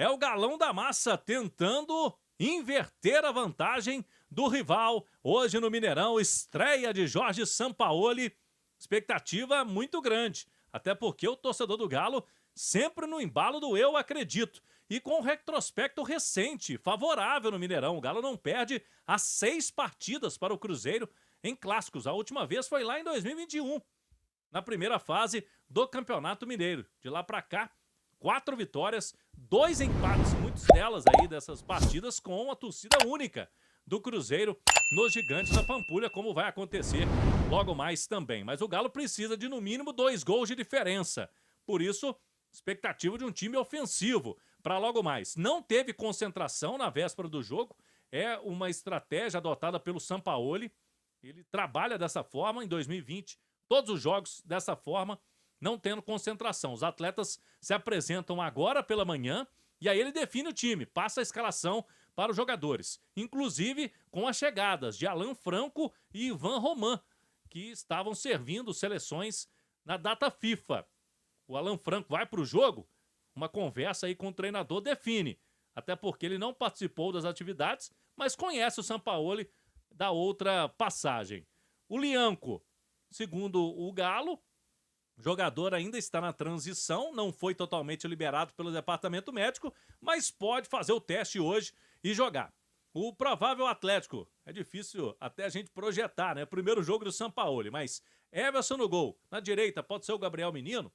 É o Galão da Massa tentando inverter a vantagem do rival. Hoje no Mineirão, estreia de Jorge Sampaoli. Expectativa muito grande, até porque o torcedor do Galo sempre no embalo do eu acredito. E com um retrospecto recente, favorável no Mineirão. O Galo não perde as 6 partidas para o Cruzeiro em clássicos. A última vez foi lá em 2021, na primeira fase do Campeonato Mineiro. De lá para cá, 4 vitórias, 2 empates, muitas delas aí dessas partidas com a torcida única do Cruzeiro nos Gigantes da Pampulha, como vai acontecer logo mais também. Mas o Galo precisa de no mínimo 2 gols de diferença. Por isso, expectativa de um time ofensivo para logo mais. Não teve concentração na véspera do jogo, é uma estratégia adotada pelo Sampaoli. Ele trabalha dessa forma em 2020, todos os jogos dessa forma, não tendo concentração. Os atletas se apresentam agora pela manhã e aí ele define o time, passa a escalação para os jogadores, inclusive com as chegadas de Alan Franco e Ivan Roman, que estavam servindo seleções na data FIFA. O Alan Franco vai para o jogo, uma conversa aí com o treinador define, até porque ele não participou das atividades, mas conhece o Sampaoli da outra passagem. O Lianco, segundo o Galo, o jogador ainda está na transição, não foi totalmente liberado pelo departamento médico, mas pode fazer o teste hoje e jogar. O provável Atlético, é difícil até a gente projetar, né? Primeiro jogo do Sampaoli, mas Everson no gol. Na direita pode ser o Gabriel Menino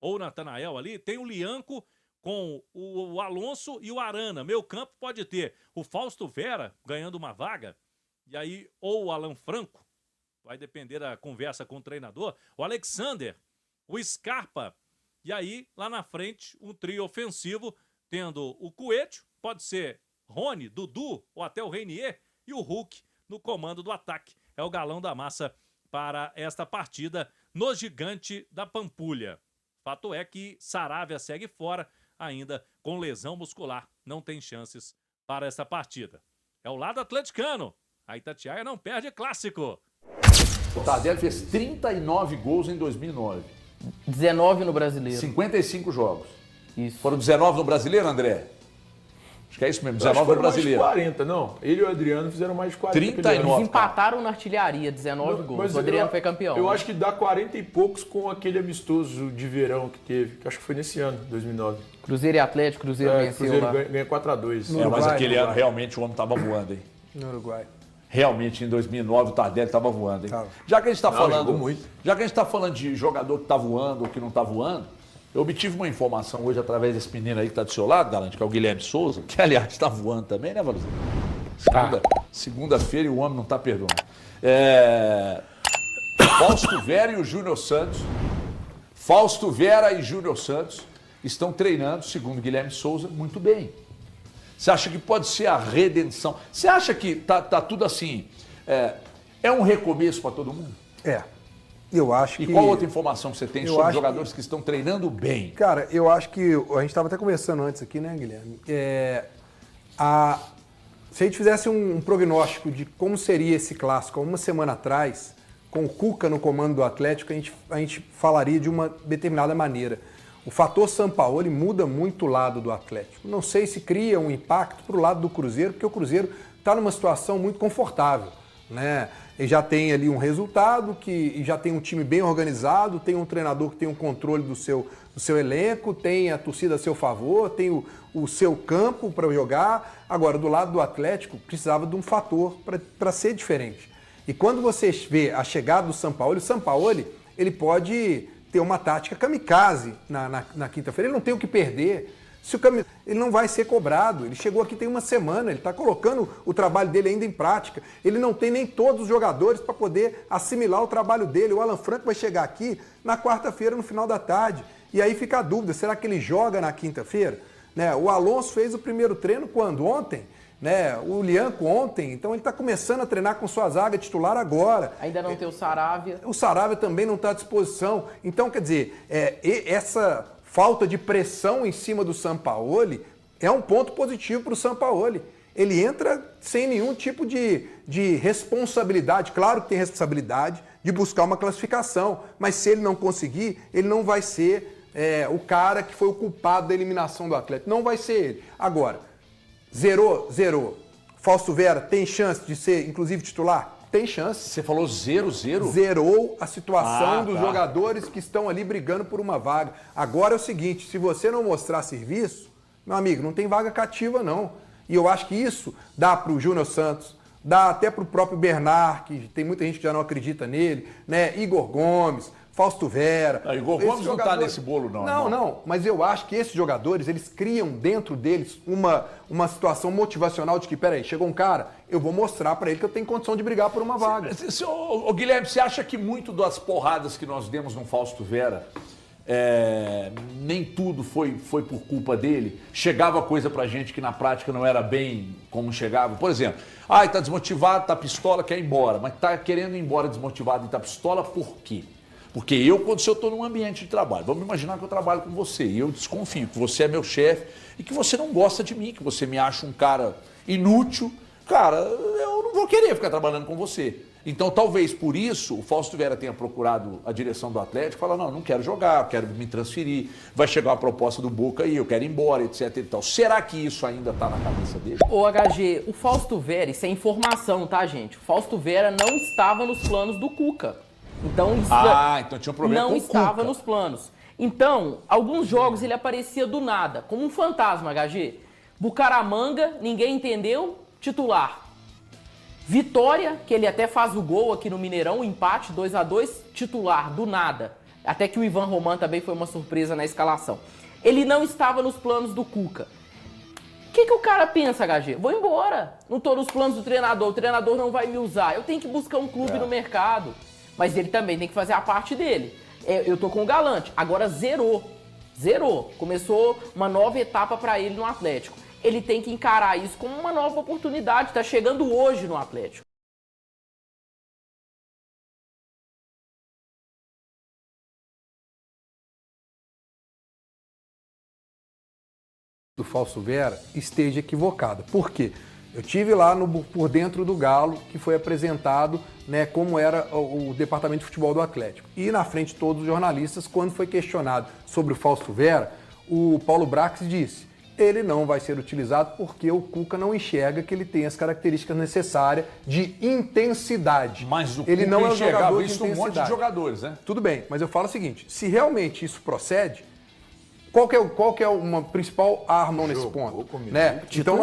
ou o Natanael ali. Tem o Lianco com o Alonso e o Arana. Meio campo pode ter o Fausto Vera ganhando uma vaga, e aí ou o Alan Franco, vai depender da conversa com o treinador, o Alexander, o Scarpa, e aí lá na frente um trio ofensivo, tendo o Coelho, pode ser Rony, Dudu ou até o Reinier, e o Hulk no comando do ataque. É o Galão da Massa para esta partida no Gigante da Pampulha. Fato é que Saravia segue fora ainda com lesão muscular, não tem chances para esta partida. É o lado atleticano, a Itatiaia não perde clássico. O Tardelli fez 39 gols em 2009. 19 no Brasileiro. 55 jogos. Isso. Foram 19 no Brasileiro, André? Acho que é isso mesmo, 19 no Brasileiro. Mais de 40, não. Ele e o Adriano fizeram mais de 40. 39. Eles empataram na artilharia, 19 gols. Mas o Adriano foi campeão. Eu acho que dá 40 e poucos com aquele amistoso de verão que teve, que acho que foi nesse ano, 2009. Cruzeiro e Atlético, Cruzeiro venceu Cruzeiro lá. ganha 4-2. Mas aquele ano realmente o homem estava voando, hein? No Uruguai. Realmente, em 2009, o Tardelli estava voando, hein? Já que a gente está falando, jogou muito. Já que a gente está falando de jogador que está voando ou que não está voando, eu obtive uma informação hoje através desse menino aí que está do seu lado, Galante, que é o Guilherme Souza, que aliás está voando também, né, Valuzinho? Segunda-feira e o homem não está perdoando. Fausto Vera e o Júnior Santos. Fausto Vera e Júnior Santos estão treinando, segundo Guilherme Souza, muito bem. Você acha que pode ser a redenção? Você acha que tá tudo assim? É um recomeço para todo mundo? Eu acho que... E qual outra informação que você tem sobre jogadores que estão treinando bem? Cara, eu acho que... A gente estava até conversando antes aqui, né, Guilherme? Se a gente fizesse um prognóstico de como seria esse clássico há uma semana atrás, com o Cuca no comando do Atlético, a gente falaria de uma determinada maneira. O fator Sampaoli muda muito o lado do Atlético. Não sei se cria um impacto para o lado do Cruzeiro, porque o Cruzeiro está numa situação muito confortável, né? Ele já tem ali um resultado, e já tem um time bem organizado, tem um treinador que tem um controle do seu elenco, tem a torcida a seu favor, tem o seu campo para jogar. Agora, do lado do Atlético, precisava de um fator para ser diferente. E quando você vê a chegada do Sampaoli, o Sampaoli, ele pode ter uma tática kamikaze na quinta-feira, ele não tem o que perder. Ele não vai ser cobrado, ele chegou aqui tem uma semana, ele está colocando o trabalho dele ainda em prática, ele não tem nem todos os jogadores para poder assimilar o trabalho dele. O Alan Franco vai chegar aqui na quarta-feira, no final da tarde, e aí fica a dúvida, será que ele joga na quinta-feira? Né? O Alonso fez o primeiro treino quando? Ontem. Né? O Lianco ontem, então ele está começando a treinar com sua zaga titular agora. Ainda não tem o Saravia. O Saravia também não está à disposição. Então, quer dizer, essa falta de pressão em cima do Sampaoli é um ponto positivo para o Sampaoli. Ele entra sem nenhum tipo de responsabilidade, claro que tem responsabilidade de buscar uma classificação, mas se ele não conseguir, ele não vai ser o cara que foi o culpado da eliminação do Atlético. Não vai ser ele. Agora, zerou. Fausto Vera tem chance de ser, inclusive, titular? Tem chance. Você falou 0-0? Zerou a situação dos tá. jogadores que estão ali brigando por uma vaga. Agora é o seguinte, se você não mostrar serviço, meu amigo, não tem vaga cativa, não. E eu acho que isso dá para o Júnior Santos, dá até para o próprio Bernard, que tem muita gente que já não acredita nele, né? Igor Gomes, Fausto Vera. Igor Gomes não está nesse bolo, não. Não, mas eu acho que esses jogadores, eles criam dentro deles uma situação motivacional de que, peraí, chegou um cara, eu vou mostrar para ele que eu tenho condição de brigar por uma vaga. Ô, Guilherme, você acha que muito das porradas que nós demos no Fausto Vera, nem tudo foi por culpa dele? Chegava coisa pra gente que na prática não era bem como chegava? Por exemplo, tá desmotivado, tá pistola, quer ir embora, mas tá querendo ir embora desmotivado e tá pistola por quê? Porque se eu estou num ambiente de trabalho, vamos imaginar que eu trabalho com você e eu desconfio que você é meu chefe e que você não gosta de mim, que você me acha um cara inútil, cara, eu não vou querer ficar trabalhando com você. Então, talvez por isso, o Fausto Vera tenha procurado a direção do Atlético e falar, não quero jogar, quero me transferir, vai chegar uma proposta do Boca aí, eu quero ir embora, etc e tal. Será que isso ainda está na cabeça dele? Ô, HG, o Fausto Vera, isso é informação, tá, gente? O Fausto Vera não estava nos planos do Cuca. Então, isso então tinha um problema não com o estava Cuca. nos planos. Então, alguns jogos ele aparecia do nada, como um fantasma, HG. Bucaramanga, ninguém entendeu, titular. Vitória, que ele até faz o gol aqui no Mineirão, o empate 2-2, titular, do nada. Até que o Ivan Roman também foi uma surpresa na escalação. Ele não estava nos planos do Cuca. O que o cara pensa, HG? Vou embora. Não estou nos planos do treinador, o treinador não vai me usar. Eu tenho que buscar um clube no mercado. Mas ele também tem que fazer a parte dele. Eu tô com o Galante. Agora zerou. Começou uma nova etapa para ele no Atlético. Ele tem que encarar isso como uma nova oportunidade. Tá chegando hoje no Atlético. Do Fausto Vera esteja equivocada. Por quê? Eu tive lá por dentro do Galo, que foi apresentado, né, como era o departamento de futebol do Atlético. E na frente de todos os jornalistas, quando foi questionado sobre o Fausto Vera, o Paulo Brax disse, ele não vai ser utilizado porque o Cuca não enxerga que ele tem as características necessárias de intensidade. Mas o ele Cuca não é um enxergava jogador de isso num monte de intensidade. jogadores, né? Tudo bem, mas eu falo o seguinte, se realmente isso procede, qual que é uma principal arma nesse ponto? Né? Então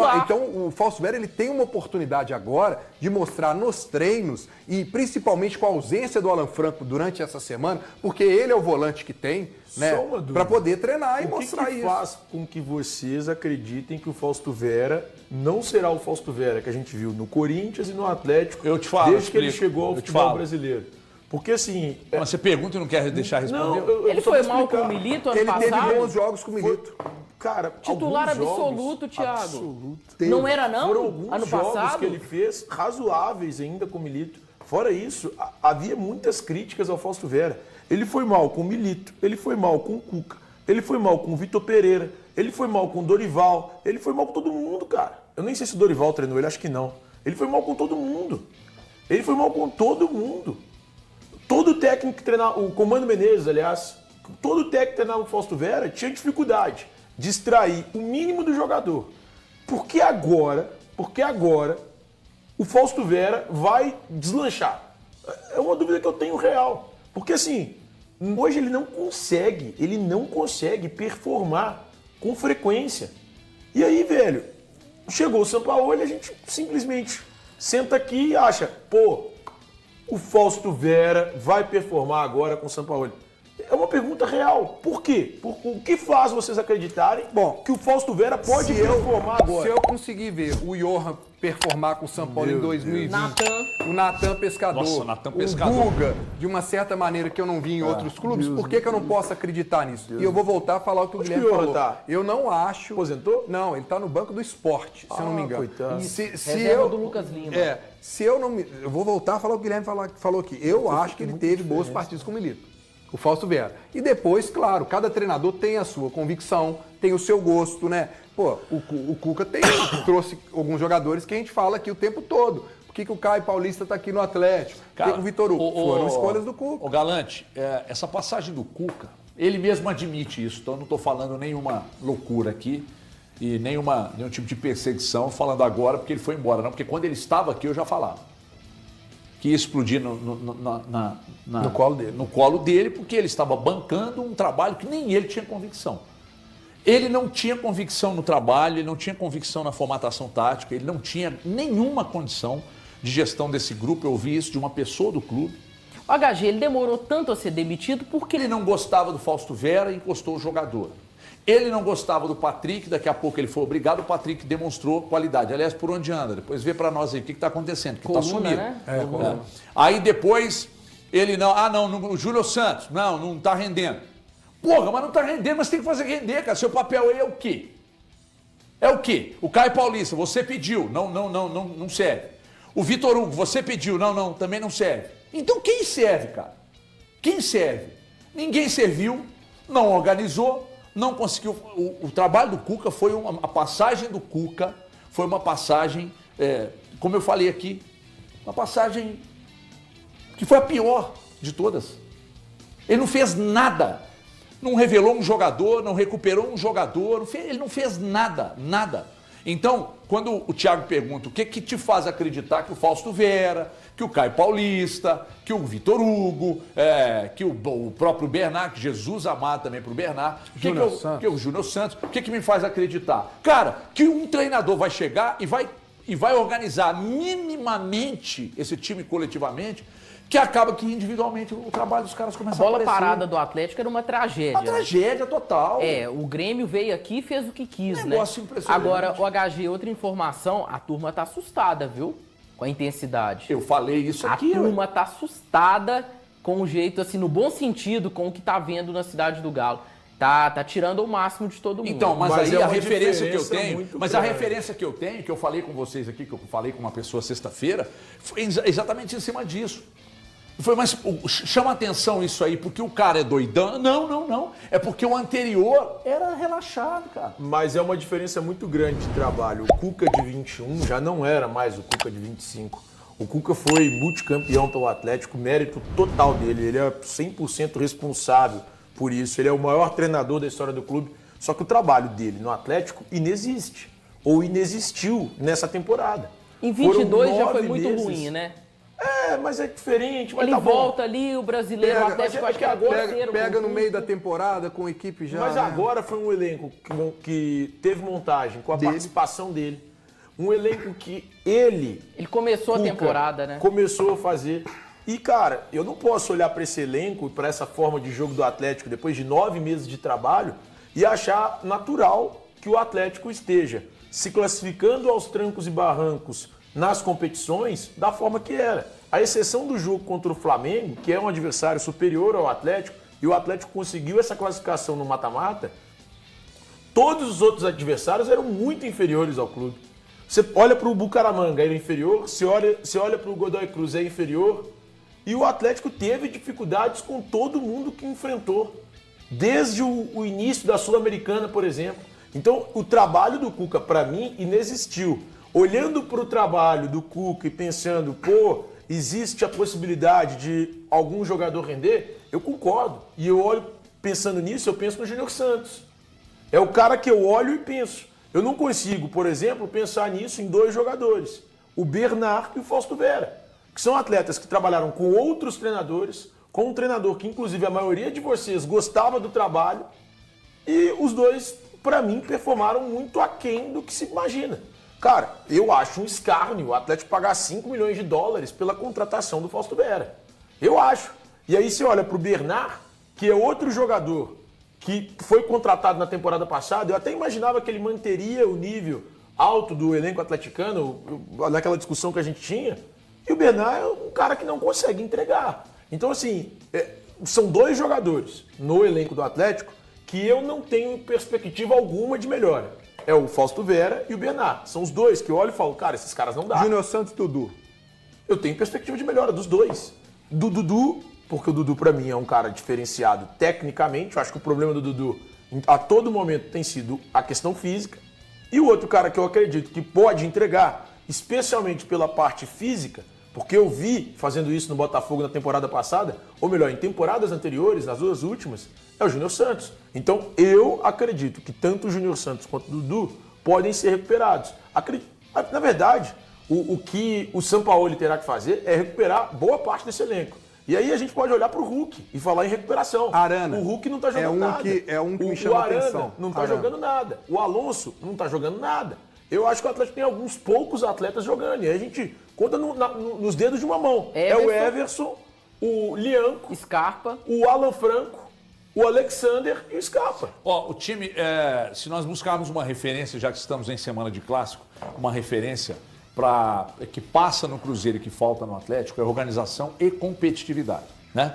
o Fausto Vera ele tem uma oportunidade agora de mostrar nos treinos e principalmente com a ausência do Alan Franco durante essa semana, porque ele é o volante que tem, né, para poder treinar e mostrar isso. O que faz com que vocês acreditem que o Fausto Vera não será o Fausto Vera que a gente viu no Corinthians e no Atlético desde que ele chegou ao futebol brasileiro? Porque assim... Mas você pergunta e não quer deixar responder? Ele foi mal com o Milito ano passado? Ele teve bons jogos com o Milito. Cara, titular absoluto, Thiago. Não era não? Foram alguns ano jogos passado? que ele fez razoáveis ainda com o Milito. Fora isso, havia muitas críticas ao Fausto Vera. Ele foi mal com o Milito, ele foi mal com o Cuca, ele foi mal com o Vitor Pereira, ele foi mal com o Dorival, ele foi mal com todo mundo, cara. Eu nem sei se o Dorival treinou ele, acho que não. Ele foi mal com todo mundo. Ele foi mal com todo mundo. Todo técnico que treinava, o Comando Menezes, aliás, todo técnico que treinava o Fausto Vera tinha dificuldade de extrair o mínimo do jogador. Por que agora o Fausto Vera vai deslanchar? É uma dúvida que eu tenho real. Porque assim, hoje ele não consegue performar com frequência. E aí, velho, chegou o Sampaoli, a gente simplesmente senta aqui e acha, o Fausto Vera vai performar agora com o Sampaoli. É uma pergunta real. Por quê? O que faz vocês acreditarem que o Fausto Vera pode performar agora? Se eu conseguir ver o Johan performar com o São Paulo em 2020, o Natan Pescador, o Guga, de uma certa maneira que eu não vi em outros clubes, por que eu não posso acreditar nisso? E eu vou voltar a falar o que o Guilherme falou. Eu não acho... Aposentou? Não, ele está no banco do esporte, se eu não me engano. Coitado. Reserva do Lucas Lima. Se eu não me... Eu vou voltar a falar o que o Guilherme falou aqui. Eu acho que ele teve boas partidas com o Milito. O Fausto Vera. E depois, claro, cada treinador tem a sua convicção, tem o seu gosto, né? O Cuca trouxe alguns jogadores que a gente fala aqui o tempo todo. Por que o Caio Paulista está aqui no Atlético? Por que o Vitor Hugo? Foram escolhas do Cuca. Galante, essa passagem do Cuca, Ele mesmo admite isso, então eu não estou falando nenhuma loucura aqui e nenhum tipo de perseguição, falando agora porque ele foi embora, não, porque quando ele estava aqui eu já falava que ia explodir No colo dele. no colo dele, porque ele estava bancando um trabalho que nem ele tinha convicção. Ele não tinha convicção no trabalho, ele não tinha convicção na formatação tática, ele não tinha nenhuma condição de gestão desse grupo. Eu ouvi isso de uma pessoa do clube. O HG, ele demorou tanto a ser demitido porque Ele não gostava do Fausto Vera e encostou o jogador. Ele não gostava do Patrick, daqui a pouco ele foi obrigado, o Patrick demonstrou qualidade. Aliás, por onde anda? Depois vê pra nós aí o que está acontecendo, que está Coluna, sumido. né? É. Aí depois ele não, o Júlio Santos, não está rendendo. Porra, mas não está rendendo, mas tem que fazer render, cara. Seu papel aí é o quê? É o quê? O Caio Paulista, você pediu, não serve. O Vitor Hugo, você pediu, também não serve. Então quem serve, cara? Quem serve? Ninguém serviu, não organizou, não conseguiu. O trabalho do Cuca foi a passagem do Cuca foi uma passagem, como eu falei aqui, uma passagem que foi a pior de todas. Ele não fez nada. Não revelou um jogador, não recuperou um jogador, ele não fez nada. Então, quando o Thiago pergunta o que te faz acreditar que o Fausto Vera, que o Caio Paulista, que o Vitor Hugo, que o próprio Bernard, que Jesus amado também para o Bernard, que o Júnior Santos, o que me faz acreditar? Cara, que um treinador vai chegar e vai organizar minimamente esse time coletivamente, que acaba que individualmente o trabalho dos caras começa a bola aparecer. parada do Atlético era uma tragédia. Uma tragédia total. O Grêmio veio aqui e fez o que quis, Negócio né? impressionante. Agora, o HG, outra informação, a turma tá assustada, viu? Com a intensidade. Eu falei isso aqui. A turma tá assustada com o jeito, assim, no bom sentido, com o que tá vendo na Cidade do Galo. Tá tirando o máximo de todo mundo. Então, mas Mas aí é a uma referência que eu diferença tenho, muito mas a grande. referência que eu tenho, que eu falei com vocês aqui, que eu falei com uma pessoa sexta-feira, foi exatamente em cima disso. Foi, mas chama atenção isso aí, porque o cara é doidão. Não. É porque o anterior era relaxado, cara. Mas é uma diferença muito grande de trabalho. O Cuca de 21 já não era mais o Cuca de 25. O Cuca foi multicampeão pelo Atlético, mérito total dele. Ele é 100% responsável por isso. Ele é o maior treinador da história do clube. Só que o trabalho dele no Atlético inexiste. Ou inexistiu nessa temporada. Em 22 Foram já foi 9 muito meses. ruim, né? Mas é diferente. Mas Ele tá bom. volta ali, o brasileiro, o Atlético acho que é agora terceiro. Pega no com meio da temporada com a equipe já. Mas né? agora foi um elenco que teve montagem com a participação dele. Um elenco que ele começou a Cuca, temporada, né? começou a fazer. E, cara, eu não posso olhar para esse elenco, para essa forma de jogo do Atlético, depois de 9 meses de trabalho, e achar natural que o Atlético esteja se classificando aos trancos e barrancos nas competições da forma que era. A exceção do jogo contra o Flamengo, que é um adversário superior ao Atlético, e o Atlético conseguiu essa classificação no mata-mata, todos os outros adversários eram muito inferiores ao clube. Você olha para o Bucaramanga, era inferior, você olha para o Godoy Cruz, é inferior, e o Atlético teve dificuldades com todo mundo que enfrentou, desde o início da Sul-Americana, por exemplo. Então, o trabalho do Cuca, para mim, inexistiu. Olhando para o trabalho do Cuca e pensando, existe a possibilidade de algum jogador render, eu concordo. E eu olho, pensando nisso, eu penso no Júnior Santos. É o cara que eu olho e penso. Eu não consigo, por exemplo, pensar nisso em 2 jogadores. O Bernard e o Fausto Vera, que são atletas que trabalharam com outros treinadores, com um treinador que, inclusive, a maioria de vocês gostava do trabalho, e os dois, para mim, performaram muito aquém do que se imagina. Cara, eu acho um escárnio o Atlético pagar 5 milhões de dólares pela contratação do Fausto Vera. Eu acho. E aí você olha para o Bernard, que é outro jogador que foi contratado na temporada passada, eu até imaginava que ele manteria o nível alto do elenco atleticano, naquela discussão que a gente tinha, e o Bernard é um cara que não consegue entregar. Então, assim, são 2 jogadores no elenco do Atlético que eu não tenho perspectiva alguma de melhora. É o Fausto Vera e o Bernard. São os 2 que eu olho e falo, cara, esses caras não dá. Júnior Santos e Dudu. Eu tenho perspectiva de melhora dos 2. Do Dudu, porque o Dudu pra mim é um cara diferenciado tecnicamente. Eu acho que o problema do Dudu a todo momento tem sido a questão física. E o outro cara que eu acredito que pode entregar, especialmente pela parte física, Porque eu vi fazendo isso no Botafogo na temporada passada, ou melhor, em temporadas anteriores, nas 2 últimas, é o Júnior Santos. Então eu acredito que tanto o Júnior Santos quanto o Dudu podem ser recuperados. Na verdade, o que o Sampaoli terá que fazer é recuperar boa parte desse elenco. E aí a gente pode olhar para o Hulk e falar em recuperação. Arana. O Hulk não está jogando nada. É um que me chama a atenção. Não está jogando nada. O Alonso não está jogando nada. Eu acho que o Atlético tem alguns poucos atletas jogando. E aí a gente conta nos dedos de uma mão. É o Everson, o Lianco, Scarpa, o Alan Franco, o Alexander e o Scarpa. Ó, o time, se nós buscarmos uma referência, já que estamos em semana de clássico, uma referência que passa no Cruzeiro e que falta no Atlético é organização e competitividade, né?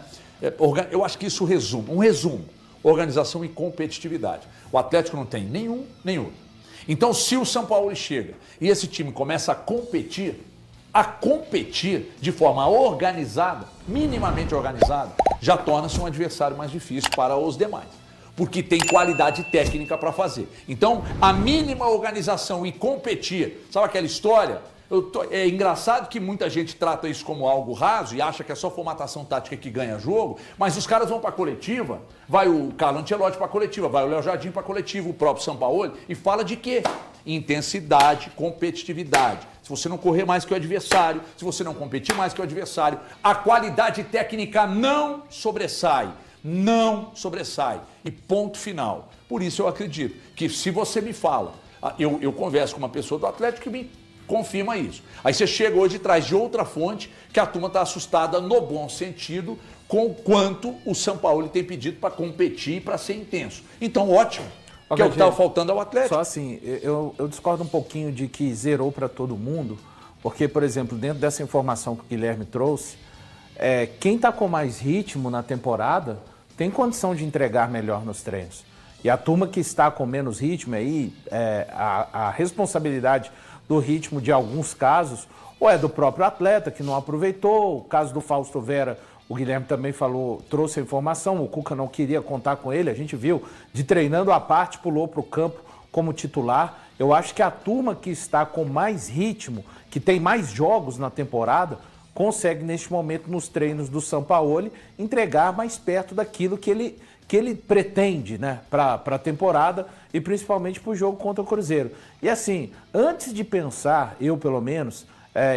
Eu acho que isso resume, organização e competitividade. O Atlético não tem nenhum, nem outro. Então, se o Sampaoli chega e esse time começa a competir de forma organizada, minimamente organizada, já torna-se um adversário mais difícil para os demais, porque tem qualidade técnica para fazer. Então, a mínima organização e competir, sabe aquela história? É engraçado que muita gente trata isso como algo raso e acha que é só formatação tática que ganha jogo, mas os caras vão para a coletiva, vai o Carlo Ancelotti para a coletiva, vai o Léo Jardim para a coletiva, o próprio Sampaoli, e fala de quê? Intensidade, competitividade. Se você não correr mais que o adversário, se você não competir mais que o adversário, a qualidade técnica não sobressai. Não sobressai. E ponto final. Por isso eu acredito que se você me fala, eu converso com uma pessoa do Atlético que me confirma isso. Aí você chega hoje e traz de outra fonte que a turma está assustada no bom sentido com o quanto o Sampaoli tem pedido para competir e para ser intenso. Então, ótimo. Que é o que estava faltando ao Atlético. Só assim, eu discordo um pouquinho de que zerou para todo mundo, porque, por exemplo, dentro dessa informação que o Guilherme trouxe, quem está com mais ritmo na temporada tem condição de entregar melhor nos treinos. E a turma que está com menos ritmo aí, a responsabilidade do ritmo de alguns casos, ou é do próprio atleta que não aproveitou, o caso do Fausto Vera, o Guilherme também falou, trouxe a informação, o Cuca não queria contar com ele, a gente viu, de treinando à parte, pulou para o campo como titular. Eu acho que a turma que está com mais ritmo, que tem mais jogos na temporada, consegue neste momento nos treinos do Sampaoli entregar mais perto daquilo que ele pretende, né, para a temporada e principalmente para o jogo contra o Cruzeiro. E assim, antes de pensar, eu pelo menos,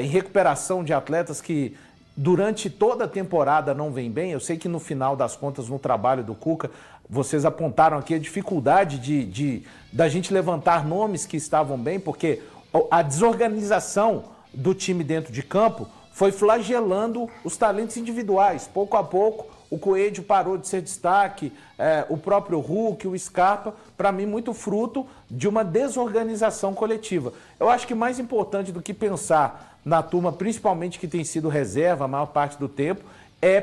em recuperação de atletas que durante toda a temporada não vem bem, eu sei que no final das contas, no trabalho do Cuca, vocês apontaram aqui a dificuldade da gente levantar nomes que estavam bem, porque a desorganização do time dentro de campo foi flagelando os talentos individuais. Pouco a pouco, o Coelho parou de ser destaque, o próprio Hulk, o Scarpa, para mim, muito fruto de uma desorganização coletiva. Eu acho que mais importante do que pensar na turma, principalmente que tem sido reserva a maior parte do tempo,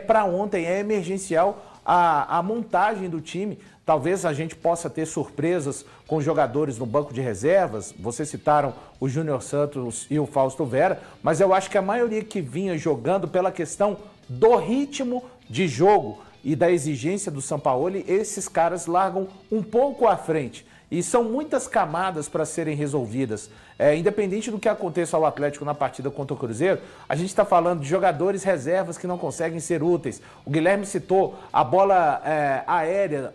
para ontem, é emergencial a montagem do time. Talvez a gente possa ter surpresas com jogadores no banco de reservas. Vocês citaram o Júnior Santos e o Fausto Vera, mas eu acho que a maioria que vinha jogando pela questão do ritmo de jogo e da exigência do Sampaoli, esses caras largam um pouco à frente. E são muitas camadas para serem resolvidas. Independente do que aconteça ao Atlético na partida contra o Cruzeiro, a gente está falando de jogadores reservas que não conseguem ser úteis. O Guilherme citou a bola aérea,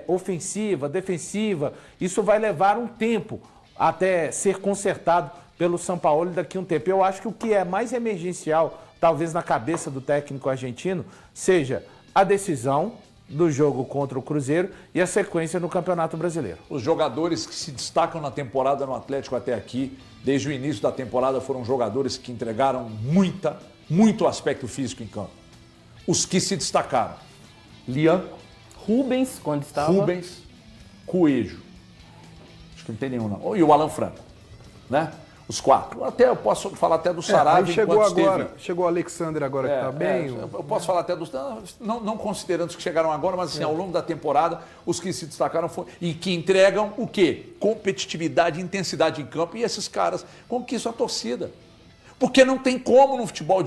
ofensiva, defensiva. Isso vai levar um tempo até ser consertado pelo Sampaoli daqui a um tempo. Eu acho que o que é mais emergencial, talvez na cabeça do técnico argentino, seja a decisão do jogo contra o Cruzeiro e a sequência no Campeonato Brasileiro. Os jogadores que se destacam na temporada no Atlético até aqui, desde o início da temporada, foram jogadores que entregaram muito aspecto físico em campo. Os que se destacaram: Lianco, Rubens, quando estava. Rubens, Coelho. Acho que não tem nenhum, não. E o Alan Franco, né? Os 4. Até eu posso falar até do Sarabia. Chegou agora, chegou o Alexander agora que está bem. Eu posso falar até dos... Não considerando os que chegaram agora, mas assim, ao longo da temporada, os que se destacaram e que entregam o quê? Competitividade e intensidade em campo. E esses caras conquistam a torcida. Porque não tem como no futebol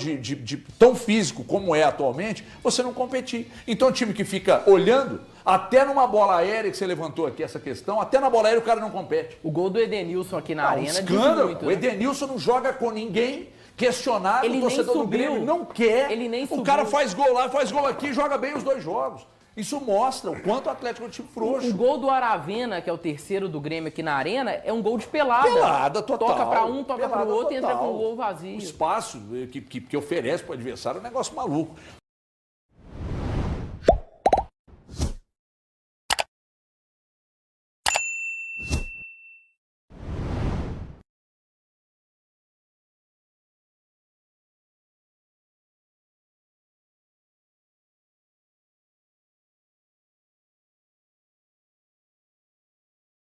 tão físico como é atualmente, você não competir. Então o time que fica olhando, até numa bola aérea que você levantou aqui essa questão, até na bola aérea o cara não compete. O gol do Edenilson aqui na arena diz escândalo. muito, O Edenilson não joga com ninguém questionado, Ele o nem torcedor do subiu. Grêmio não quer. Ele nem O subiu. cara faz gol lá, faz gol aqui, joga bem os 2 jogos. Isso mostra o quanto o Atlético é um time frouxo. O gol do Aravena, que é o terceiro do Grêmio aqui na Arena, é um gol de pelada. Pelada total. Toca pra um, toca Pelada pro outro e entra total. com o gol vazio. O espaço que oferece pro adversário é um negócio maluco.